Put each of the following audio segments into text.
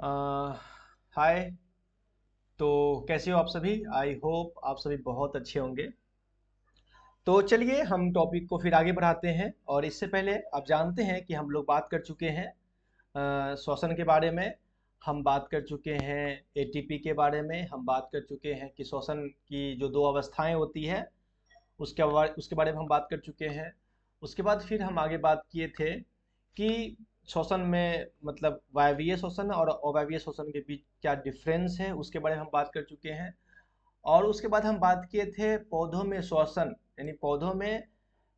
अ, हाय। तो कैसे हो आप सभी? आई होप आप सभी बहुत अच्छे होंगे। तो चलिए हम टॉपिक को फिर आगे बढ़ाते हैं, और इससे पहले आप जानते हैं कि हम लोग बात कर चुके हैं श्वसन के बारे में। हम बात कर चुके हैं एटीपी के बारे में। हम बात कर चुके हैं कि श्वसन की जो दो अवस्थाएं होती है उसके बारे में हम बात कर चुके हैं। उसके बाद फिर हम आगे बात किए थे कि श्वसन में मतलब वायवीय श्वसन और अवायवीय श्वसन के बीच क्या डिफरेंस है, उसके बारे में हम बात कर चुके हैं। और उसके बाद हम बात किए थे पौधों में श्वसन, यानी पौधों में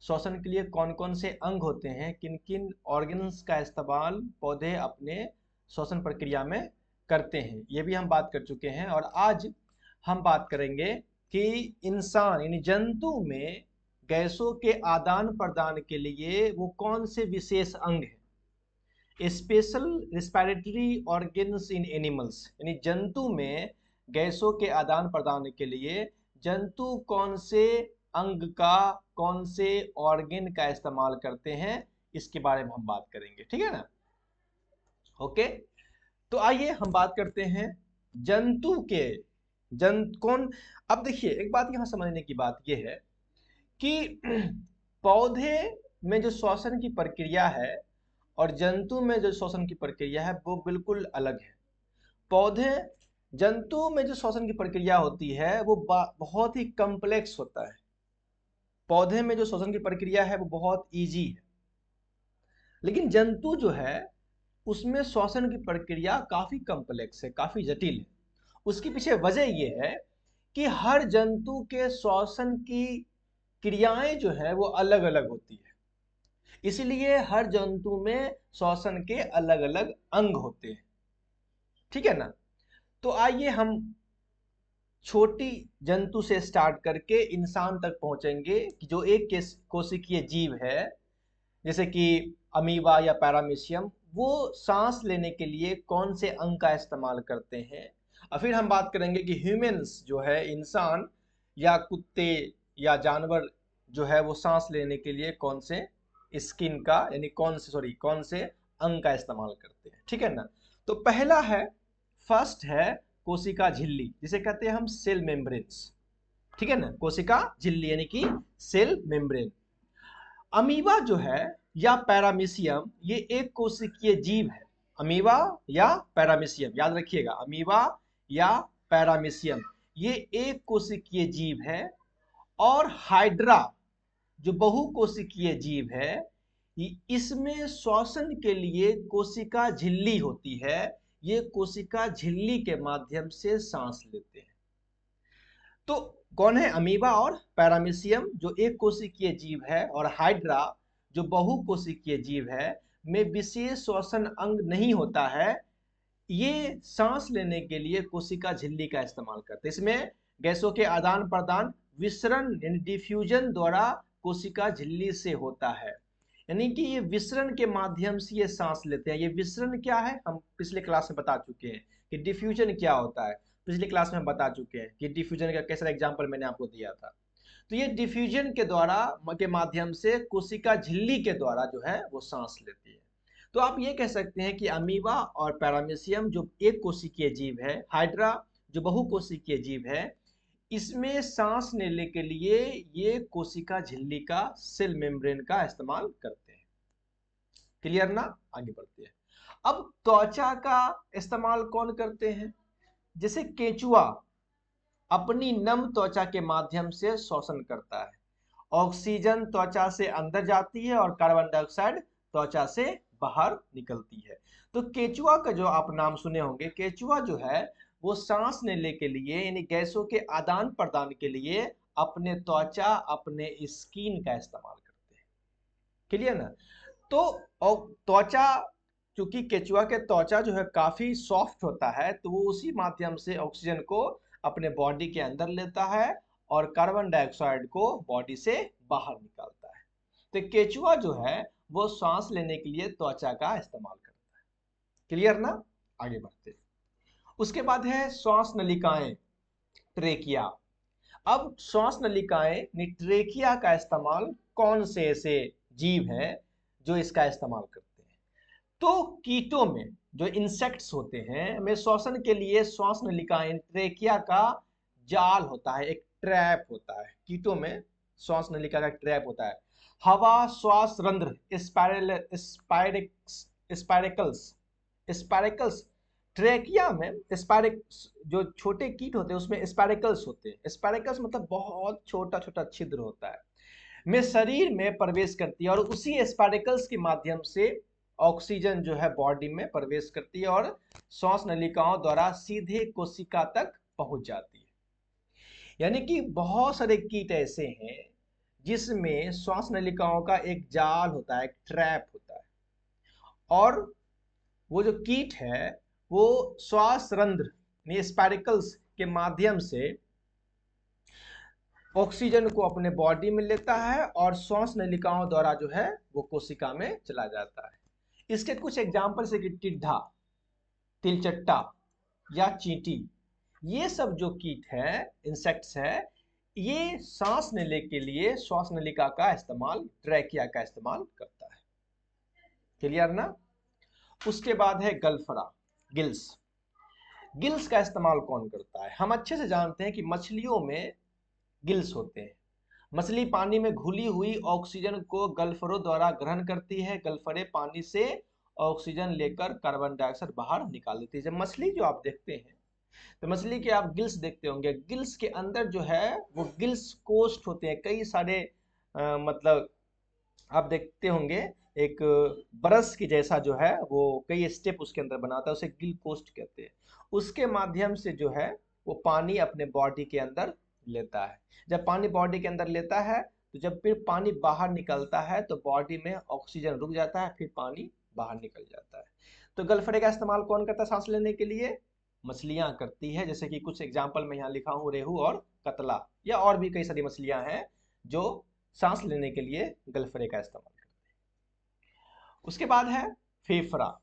श्वसन के लिए कौन कौन से अंग होते हैं, किन किन ऑर्गन्स का इस्तेमाल पौधे अपने श्वसन प्रक्रिया में करते हैं, ये भी हम बात कर चुके हैं। और आज हम बात करेंगे कि इंसान यानी जंतु में गैसों के आदान प्रदान के लिए वो कौन से विशेष अंग हैं। Special respiratory organs in animals, यानी जंतु में गैसों के आदान प्रदान के लिए जंतु कौन से अंग का, कौन से ऑर्गन का इस्तेमाल करते हैं, इसके बारे में हम बात करेंगे। ठीक है ना? ओके। तो आइए हम बात करते हैं जंतु के कौन। अब देखिए, एक बात यहां समझने की बात यह है कि पौधे में जो श्वसन की प्रक्रिया है और जंतु में जो श्वसन की प्रक्रिया है वो बिल्कुल अलग है। पौधे जंतु में जो श्वसन की प्रक्रिया होती है वो बहुत ही कॉम्प्लेक्स होता है। पौधे में जो श्वसन की प्रक्रिया है वो बहुत इजी है, लेकिन जंतु जो है उसमें श्वसन की प्रक्रिया काफी कॉम्प्लेक्स है, काफी जटिल है। उसके पीछे वजह यह है कि हर जंतु के श्वसन की क्रियाएं जो है वो अलग अलग होती है। इसलिए हर जंतु में श्वसन के अलग अलग अंग होते हैं। ठीक है ना? तो आइए हम छोटी जंतु से स्टार्ट करके इंसान तक पहुंचेंगे कि जो एक कोशिकीय जीव है, जैसे कि अमीबा या पैरामीशियम, वो सांस लेने के लिए कौन से अंग का इस्तेमाल करते हैं। और फिर हम बात करेंगे कि ह्यूमंस जो है, इंसान या कुत्ते या जानवर जो है, वो सांस लेने के लिए कौन से स्किन का यानी कौन से अंग का इस्तेमाल करते हैं। ठीक है ना? तो पहला है, फर्स्ट है कोशिका झिल्ली, जिसे कहते हैं हम सेल मेम्ब्रेन्स। ठीक है ना? कोशिका झिल्ली यानी कि सेल मेम्ब्रेन। अमीबा जो है या पैरामीशियम, ये एक कोशिकीय जीव है। अमीबा या पैरामीशियम, याद रखिएगा, अमीबा या पैरामीशियम ये एक कोशिकीय जीव है। और हाइड्रा जो बहुकोशिकीय जीव है, इसमें श्वसन के लिए कोशिका झिल्ली होती है। ये कोशिका झिल्ली के माध्यम से सांस लेते हैं। तो कौन है? अमीबा और पैरामीशियम जो एक कोशिकीय जीव है, और हाइड्रा जो बहुकोशिकीय जीव है, में विशेष श्वसन अंग नहीं होता है। ये सांस लेने के लिए कोशिका झिल्ली का इस्तेमाल करते हैं। इसमें गैसों के आदान प्रदान विसरण यानी डिफ्यूजन द्वारा कोशिका झिल्ली से होता है। यानी कि ये विसरण के माध्यम से ये सांस लेते हैं। ये विसरण क्या है हम पिछले क्लास में बता चुके हैं कि डिफ्यूजन क्या होता है। पिछले क्लास में हम बता चुके हैं कि डिफ्यूजन का कैसा एग्जाम्पल मैंने आपको दिया था। तो ये डिफ्यूजन के द्वारा के माध्यम से कोशिका झिल्ली के द्वारा जो है वो सांस लेती है। तो आप ये कह सकते हैं कि अमीबा और पैरामीशियम जो एक कोशिकीय जीव है, हाइड्रा जो बहुकोशिकीय जीव है, इसमें सांस लेने के लिए ये कोशिका झिल्ली का, सेल मेम्ब्रेन का इस्तेमाल करते हैं। क्लियर ना? आगे बढ़ते हैं। अब त्वचा का इस्तेमाल कौन करते हैं? जैसे केंचुआ अपनी नम त्वचा के माध्यम से श्वसन करता है। ऑक्सीजन त्वचा से अंदर जाती है और कार्बन डाइऑक्साइड त्वचा से बाहर निकलती है। तो केंचुआ का जो आप नाम सुने होंगे, केंचुआ जो है वो सांस लेने के लिए यानी गैसों के आदान प्रदान के लिए अपने त्वचा, अपने स्किन का इस्तेमाल करते हैं। क्लियर ना? तो और त्वचा, चूंकि केचुआ के त्वचा जो है काफी सॉफ्ट होता है, तो वो उसी माध्यम से ऑक्सीजन को अपने बॉडी के अंदर लेता है और कार्बन डाइऑक्साइड को बॉडी से बाहर निकालता है। तो केचुआ जो है वो सांस लेने के लिए त्वचा का इस्तेमाल करता है। क्लियर ना? आगे बढ़ते हैं। उसके बाद है श्वास नलिकाएं, ट्रेकिया। अब श्वास नलिकाएं ट्रेकिया का इस्तेमाल कौन से ऐसे जीव हैं जो इसका इस्तेमाल करते हैं? तो कीटों में जो इंसेक्ट्स होते हैं में श्वसन के लिए श्वास नलिकाएं ट्रेकिया का जाल होता है, एक ट्रैप होता है। कीटों में श्वास नलिका का ट्रैप होता है। हवा श्वास रंध्र स्पाइरेकल्स ट्रेकिया में जो छोटे कीट होते हैं उसमें स्पाइरेकल्स होते हैं। स्पाइरेकल्स मतलब बहुत छोटा छोटा छिद्र होता है, में शरीर में प्रवेश करती है और उसी स्पाइरेकल्स के माध्यम से ऑक्सीजन जो है बॉडी में प्रवेश करती है और श्वास नलिकाओं द्वारा सीधे कोशिका तक पहुंच जाती है। यानी कि बहुत सारे कीट ऐसे हैं जिसमें श्वास नलिकाओं का एक जाल होता है, एक ट्रैप होता है, और वो जो कीट है वो श्वास रंध्र स्पाइरेकल्स के माध्यम से ऑक्सीजन को अपने बॉडी में लेता है और श्वास नलिकाओं द्वारा जो है वो कोशिका में चला जाता है। इसके कुछ एग्जाम्पल से कि टिड्ढा, तिलचट्टा या चींटी, ये सब जो कीट है, इंसेक्ट्स है, ये सांस लेने के लिए श्वास नलिका का इस्तेमाल, ट्रैकिया का इस्तेमाल करता है। क्लियर ना? उसके बाद है गलफरा, गिल्स। गिल्स का इस्तेमाल कौन करता है? हम अच्छे से जानते हैं कि मछलियों में गिल्स होते हैं। मछली पानी में घुली हुई ऑक्सीजन को गलफरों द्वारा ग्रहण करती है। गलफरे पानी से ऑक्सीजन लेकर कार्बन डाइऑक्साइड बाहर निकाल देती है। जब मछली जो आप देखते हैं तो मछली के आप गिल्स देखते होंगे, गिल्स के अंदर जो है वो गिल्स कोस्ट होते हैं, कई सारे मतलब आप देखते होंगे एक ब्रश की जैसा जो है वो कई स्टेप उसके अंदर बनाता है, उसे गिल कोस्ट कहते हैं। उसके माध्यम से जो है वो पानी अपने बॉडी के अंदर लेता है। जब पानी बॉडी के अंदर लेता है तो जब फिर पानी बाहर निकलता है तो बॉडी में ऑक्सीजन रुक जाता है, फिर पानी बाहर निकल जाता है। तो गलफरे का इस्तेमाल कौन करता है सांस लेने के लिए? मछलियां करती है, जैसे कि कुछ एग्जाम्पल मैं यहाँ लिखा हूँ, रेहू और कतला, या और भी कई सारी मछलियां हैं जो सांस लेने के लिए गलफरे का इस्तेमाल करती है। उसके बाद है फेफड़ा,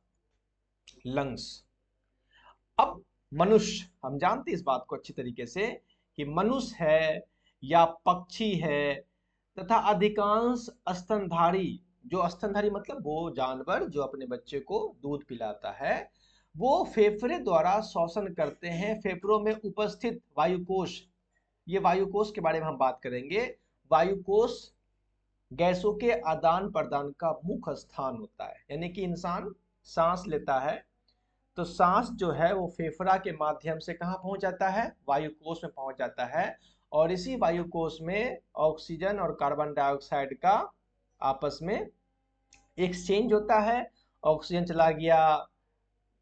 लंग्स। अब मनुष्य, हम जानते हैं इस बात को अच्छी तरीके से कि मनुष्य है या पक्षी है तथा अधिकांश स्तनधारी, जो स्तनधारी मतलब वो जानवर जो अपने बच्चे को दूध पिलाता है, वो फेफड़े द्वारा श्वसन करते हैं। फेफड़ों में उपस्थित वायुकोश, ये वायुकोश के बारे में हम बात करेंगे। वायुकोश गैसों के आदान प्रदान का मुख्य स्थान होता है। यानी कि इंसान सांस लेता है तो सांस जो है वो फेफड़ा के माध्यम से कहाँ पहुंच जाता है? वायुकोश में पहुंच जाता है, और इसी वायुकोश में ऑक्सीजन और कार्बन डाइऑक्साइड का आपस में एक्सचेंज होता है। ऑक्सीजन चला गया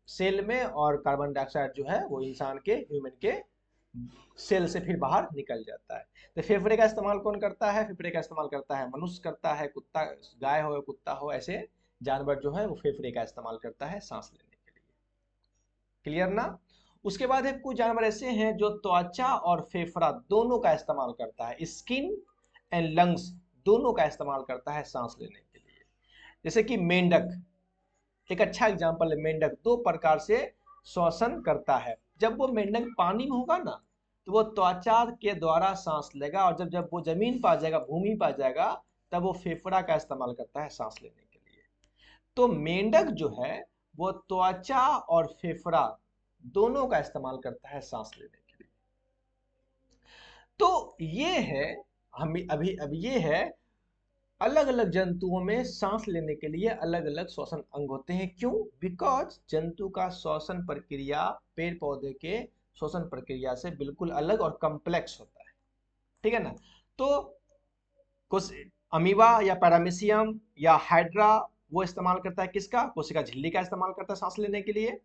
सेल में और कार्बन डाइऑक्साइड जो है वो इंसान के, ह्यूमन के सेल से फिर बाहर निकल जाता है। तो फेफड़े का इस्तेमाल कौन करता है? फेफड़े का इस्तेमाल करता है मनुष्य करता है, कुत्ता, गाय हो कुत्ता हो, ऐसे जानवर जो है वो फेफड़े का इस्तेमाल करता है सांस लेने के लिए। क्लियर ना? उसके बाद है कुछ जानवर ऐसे हैं जो त्वचा और फेफड़ा दोनों का इस्तेमाल करता है, स्किन एंड लंग्स दोनों का इस्तेमाल करता है सांस लेने के लिए। जैसे कि मेंढक, एक अच्छा एग्जाम्पल है मेंढक। दो प्रकार से श्वसन करता है। जब वो मेंढक पानी में होगा ना तो वो त्वचा के द्वारा सांस लेगा, और जब जब वो जमीन पर आ जाएगा, भूमि पर आ जाएगा, तब वो फेफड़ा का इस्तेमाल करता है सांस लेने के लिए। तो मेंढक जो है वो त्वचा और फेफड़ा दोनों का इस्तेमाल करता है सांस लेने के लिए। तो ये है, हम अभी ये है, अलग अलग जंतुओं में सांस लेने के लिए अलग अलग श्वसन अंग होते हैं। क्यों? बिकॉज जंतु का श्वसन प्रक्रिया पेड़ पौधे के श्वसन प्रक्रिया से बिल्कुल अलग और कॉम्प्लेक्स होता है। ठीक है ना? तो कुछ अमीबा या पैरामीशियम या हाइड्रा वो इस्तेमाल करता है किसका? कोशिका झिल्ली का इस्तेमाल करता है सांस लेने के लिए।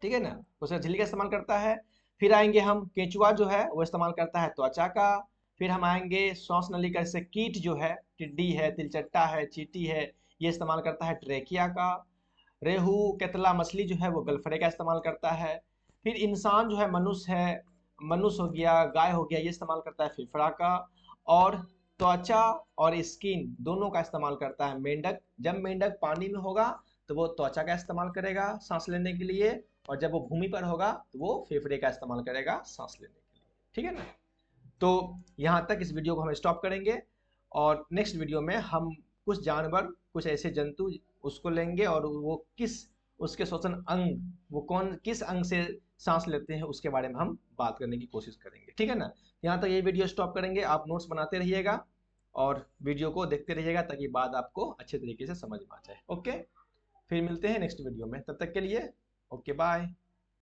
ठीक है ना? कोशिका झिल्ली का इस्तेमाल करता है। फिर आएंगे हम, केंचुआ जो है वो इस्तेमाल करता है त्वचा का। फिर हम आएंगे श्वास नलिका से कीट जो है, टिड्डी है, तिलचट्टा है, चींटी है, ये इस्तेमाल करता है ट्रेकिया का। रेहू, केतला मछली जो है वो गलफरे का इस्तेमाल करता है। फिर इंसान जो है, मनुष्य है, मनुष्य हो गया, गाय हो गया, ये इस्तेमाल करता है फेफड़ा का। और त्वचा और स्किन दोनों का इस्तेमाल करता है मेंढक। जब मेंढक पानी में होगा तो वो त्वचा का इस्तेमाल करेगा सांस लेने के लिए, और जब वो भूमि पर होगा तो वो फेफड़े का इस्तेमाल करेगा सांस लेने के लिए। ठीक है ना? तो यहाँ तक इस वीडियो को हम स्टॉप करेंगे, और नेक्स्ट वीडियो में हम कुछ जानवर, कुछ ऐसे जंतु उसको लेंगे और वो किस, उसके श्वसन अंग, वो कौन किस अंग से सांस लेते हैं उसके बारे में हम बात करने की कोशिश करेंगे, ठीक है ना। यहाँ तक ये वीडियो स्टॉप करेंगे, आप नोट्स बनाते रहिएगा और वीडियो को देखते रहिएगा ताकि बात आपको अच्छे तरीके से समझ में आ जाए। ओके, फिर मिलते हैं नेक्स्ट वीडियो में, तब तक के लिए ओके बाय।